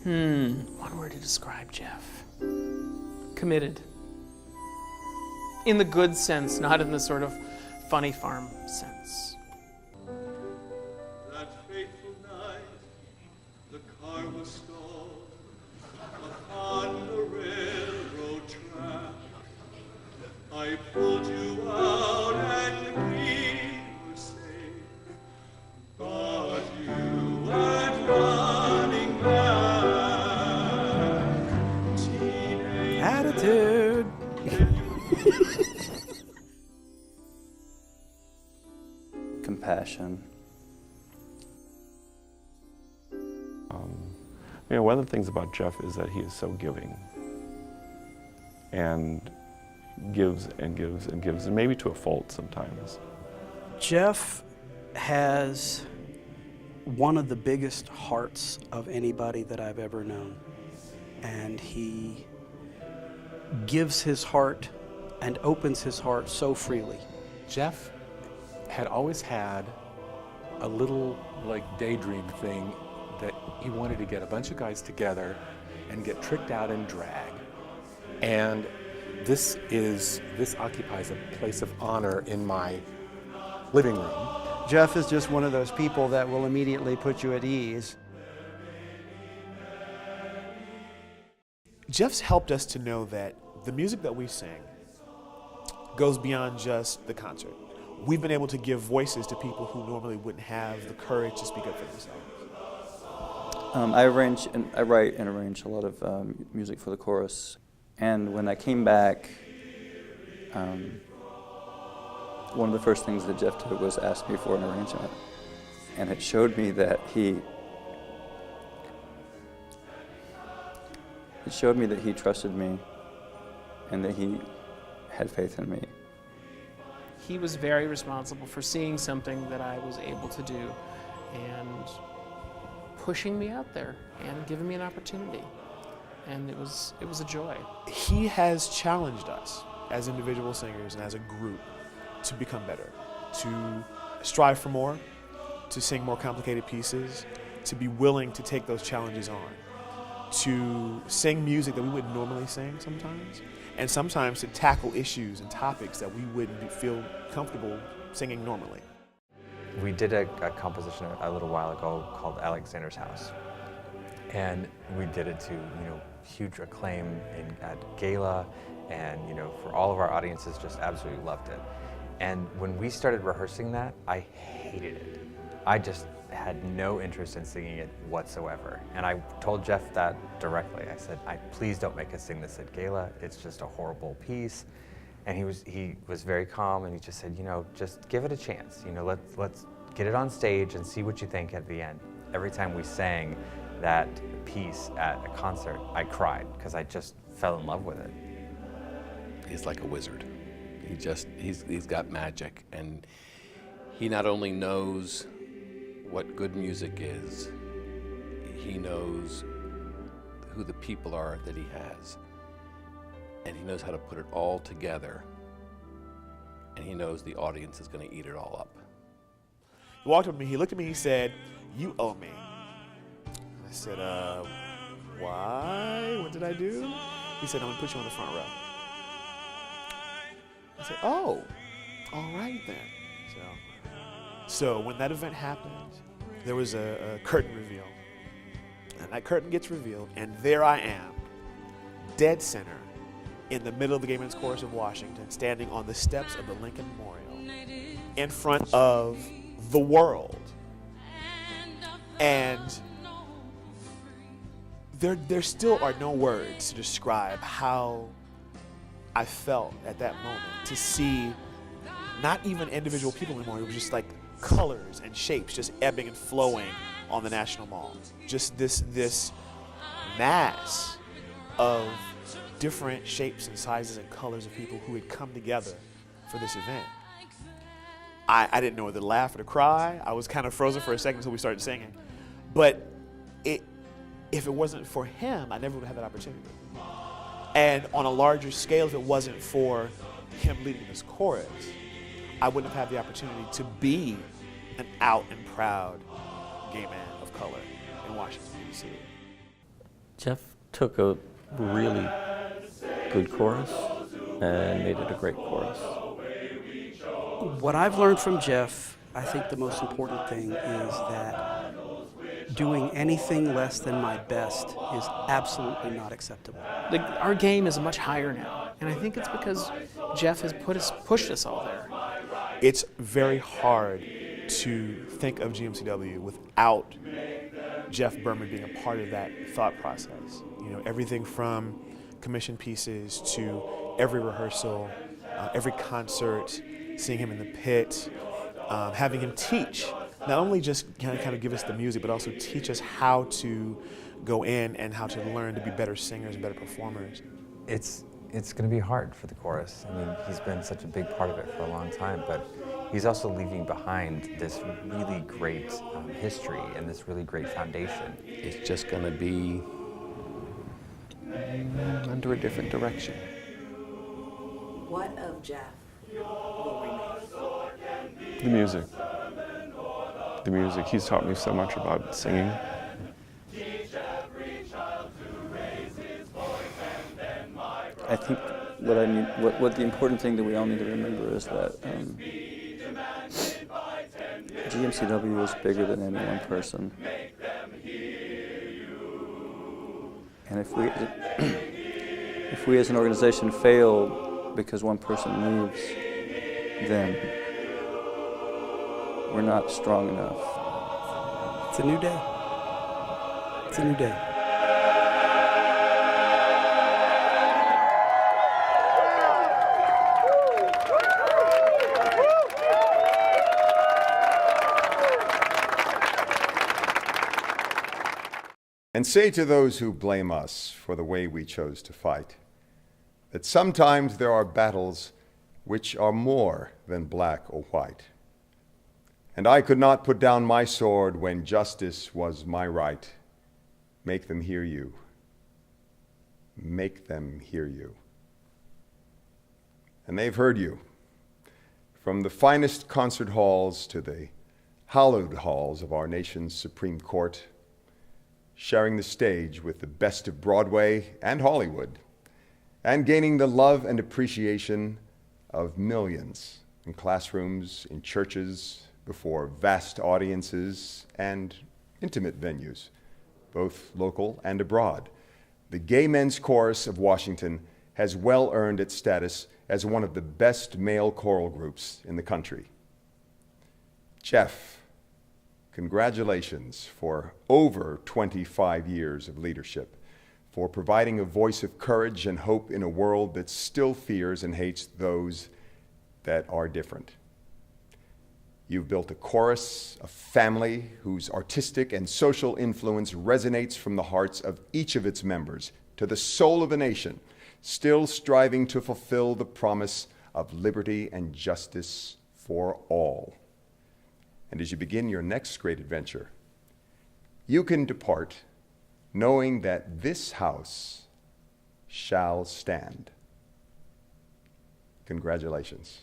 One word to describe Jeff. Committed. In the good sense, not in the sort of funny farm sense. That fateful night, the car was stalled upon the railroad track. I pulled you out and we were safe, but you went running back. Teenage Attitude. Compassion. One of the things about Jeff is that he is so giving, and gives and gives and gives, and maybe to a fault sometimes. Jeff has one of the biggest hearts of anybody that I've ever known, and he gives his heart and opens his heart so freely. Jeff had always had a little daydream thing that he wanted to get a bunch of guys together and get tricked out in drag. And this occupies a place of honor in my living room. Jeff is just one of those people that will immediately put you at ease. Jeff's helped us to know that the music that we sing goes beyond just the concert. We've been able to give voices to people who normally wouldn't have the courage to speak up for themselves. I write and arrange a lot of music for the chorus. And when I came back, one of the first things that Jeff did was ask me for an arrangement. And it showed me that he trusted me and that he had faith in me. He was very responsible for seeing something that I was able to do and pushing me out there and giving me an opportunity. And it was a joy. He has challenged us as individual singers and as a group to become better, to strive for more, to sing more complicated pieces, to be willing to take those challenges on, to sing music that we wouldn't normally sing sometimes, and sometimes to tackle issues and topics that we wouldn't feel comfortable singing normally. We did a composition a little while ago called Alexander's House, and we did it to huge acclaim at gala, and for all of our audiences just absolutely loved it. And when we started rehearsing that, I hated it. I just had no interest in singing it whatsoever. And I told Jeff that directly. I said, please don't make us sing this at gala. It's just a horrible piece. And he was very calm, and he just said, just give it a chance. Let's get it on stage and see what you think at the end. Every time we sang that piece at a concert, I cried because I just fell in love with it. He's like a wizard. He's got magic, and he not only knows what good music is, he knows who the people are that he has, and he knows how to put it all together, and he knows the audience is going to eat it all up. He walked up to me, he looked at me, he said, "You owe me." I said, why? What did I do? He said, "I'm going to put you on the front row." I said, "Oh, all right then." So when that event happened, there was a curtain reveal. And that curtain gets revealed, and there I am, dead center, in the middle of the Gay Men's Chorus of Washington, standing on the steps of the Lincoln Memorial, in front of the world. And there still are no words to describe how I felt at that moment, to see not even individual people anymore. It was just like colors and shapes just ebbing and flowing on the National Mall. Just this mass of different shapes and sizes and colors of people who had come together for this event. I didn't know whether to laugh or to cry. I was kind of frozen for a second until we started singing. But if it wasn't for him, I never would have had that opportunity. And on a larger scale, if it wasn't for him leading this chorus, I wouldn't have had the opportunity to be an out and proud gay man of color in Washington, D.C. Jeff took a really good chorus and made it a great chorus. What I've learned from Jeff, I think the most important thing is that doing anything less than my best is absolutely not acceptable. Our game is much higher now, and I think it's because Jeff has pushed us all there. It's very hard to think of GMCW without Jeff Buhrman being a part of that thought process. You know, everything from commission pieces to every rehearsal, every concert, seeing him in the pit, having him teach, not only just kind of give us the music, but also teach us how to go in and how to learn to be better singers and better performers. It's going to be hard for the chorus. I mean, he's been such a big part of it for a long time, but he's also leaving behind this really great history and this really great foundation. It's just going to be under a different direction. What of Jeff will remain? The music. The music. He's taught me so much about singing. I think what the important thing that we all need to remember is that GMCW is bigger than any one person. And if we as an organization fail because one person leaves, then we're not strong enough. It's a new day. It's a new day. And say to those who blame us for the way we chose to fight, that sometimes there are battles which are more than black or white. And I could not put down my sword when justice was my right. Make them hear you. Make them hear you. And they've heard you. From the finest concert halls to the hallowed halls of our nation's Supreme Court, sharing the stage with the best of Broadway and Hollywood, and gaining the love and appreciation of millions in classrooms, in churches, before vast audiences and intimate venues, both local and abroad. The Gay Men's Chorus of Washington has well earned its status as one of the best male choral groups in the country. Jeff, congratulations for over 25 years of leadership, for providing a voice of courage and hope in a world that still fears and hates those that are different. You've built a chorus, a family whose artistic and social influence resonates from the hearts of each of its members to the soul of a nation, still striving to fulfill the promise of liberty and justice for all. And as you begin your next great adventure, you can depart knowing that this house shall stand. Congratulations.